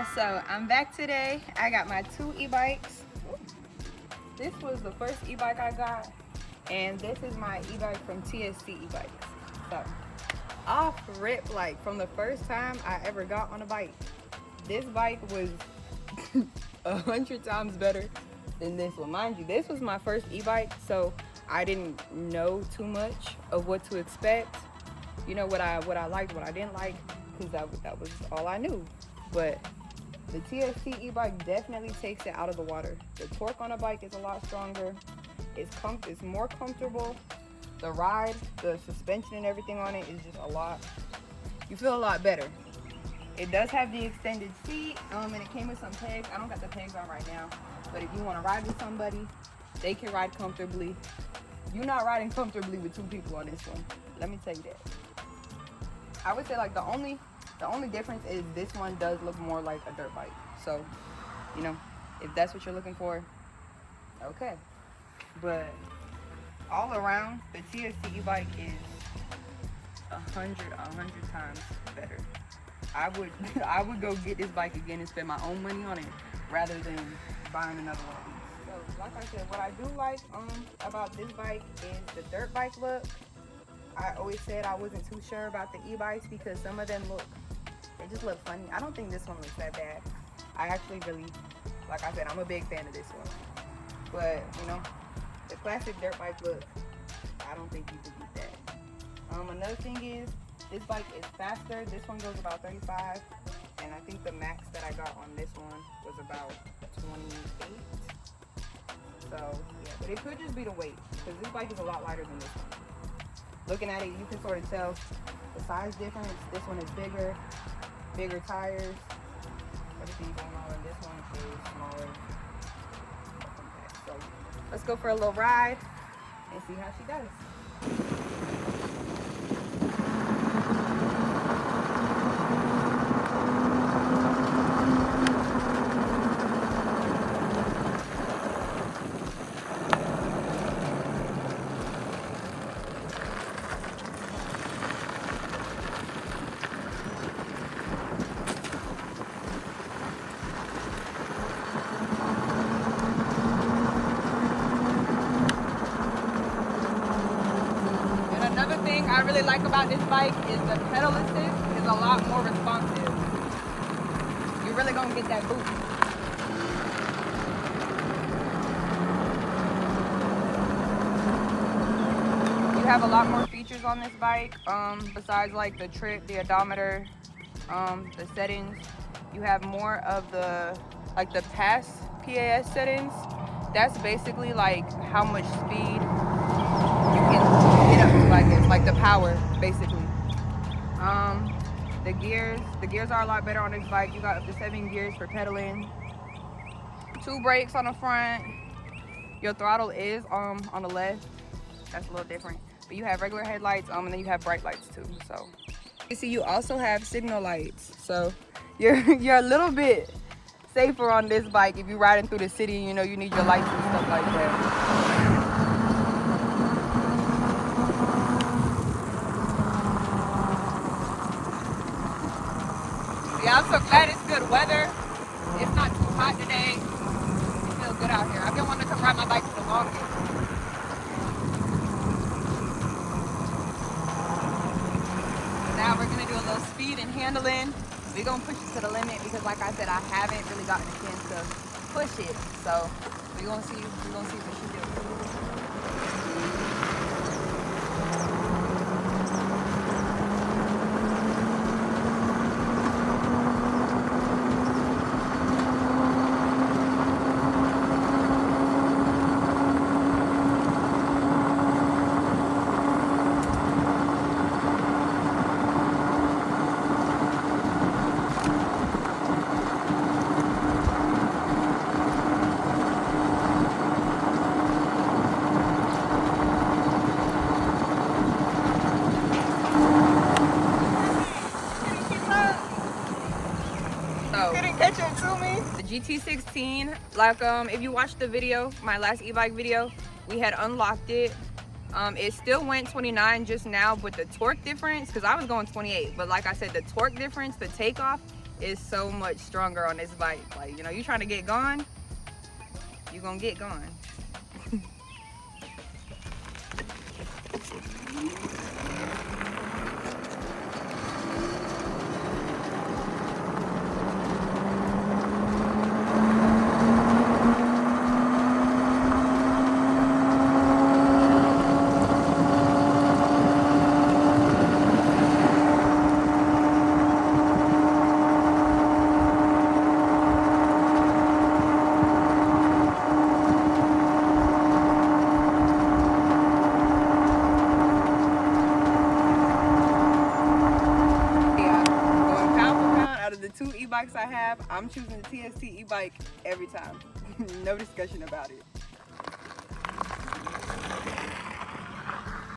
guys, so I'm back today. I got my two e-bikes. This was the first e-bike I got, and this is my e-bike from TST e-bikes. So off rip, like from the first time I ever got on a bike, this bike was 100 times better than this one. Mind you, this was my first e-bike, so I didn't know too much of what to expect. You know, what I liked, what I didn't like, because that was all I knew. But the TST e-bike definitely takes it out of the water. The torque on a bike is a lot stronger. It's more comfortable. The ride, the suspension and everything on it is just a lot. You feel a lot better. It does have the extended seat, and it came with some pegs. I don't got the pegs on right now, but if you want to ride with somebody, they can ride comfortably. You're not riding comfortably with two people on this one. Let me tell you that. I would say like the only difference is this one does look more like a dirt bike. So, you know, if that's what you're looking for, okay. But all around, the TST e-bike is 100 times better. I would go get this bike again and spend my own money on it rather than buying another one of these. So, like I said, what I do like about this bike is the dirt bike look. I always said I wasn't too sure about the e-bikes because some of them they just look funny. I don't think this one looks that bad. I actually really, like I said, I'm a big fan of this one. But, you know, the classic dirt bike look, I don't think you could beat that. Another thing is, this bike is faster. This one goes about 35, and I think the max that I got on this one was about 28. So, yeah, but it could just be the weight, because this bike is a lot lighter than this one. Looking at it, you can sort of tell the size difference. This one is bigger tires. Everything going on in this one is smaller. So let's go for a little ride and see how she does. I really like about this bike is the pedal assist is a lot more responsive. You're really gonna get that boost. You have a lot more features on this bike, besides like the trip, the odometer, the settings. You have more of the PAS settings. That's basically like how much speed you can get up to, I guess, like the power, basically. The gears are a lot better on this bike. You got up to 7 gears for pedaling. 2 brakes on the front. Your throttle is on the left. That's a little different. But you have regular headlights, and then you have bright lights too. So you see, you also have signal lights. So you're a little bit safer on this bike if you're riding through the city. You know, you need your lights and stuff like that. Yeah, I'm so glad it's good weather. It's not too hot today. It feels good out here. I've been wanting to come ride my bike for the longest. Now we're gonna do a little speed and handling. We're gonna push it to the limit because, like I said, I haven't really gotten a chance to push it. So we're gonna see what she do. The GT16, like if you watched the video, my last e-bike video, we had unlocked it. It still went 29 just now, but the torque difference, because I was going 28, but like I said, the torque difference, the takeoff is so much stronger on this bike. Like, you know, you trying to get going, you're gonna get going. The two e-bikes I have, I'm choosing the TST e-bike every time. No discussion about it.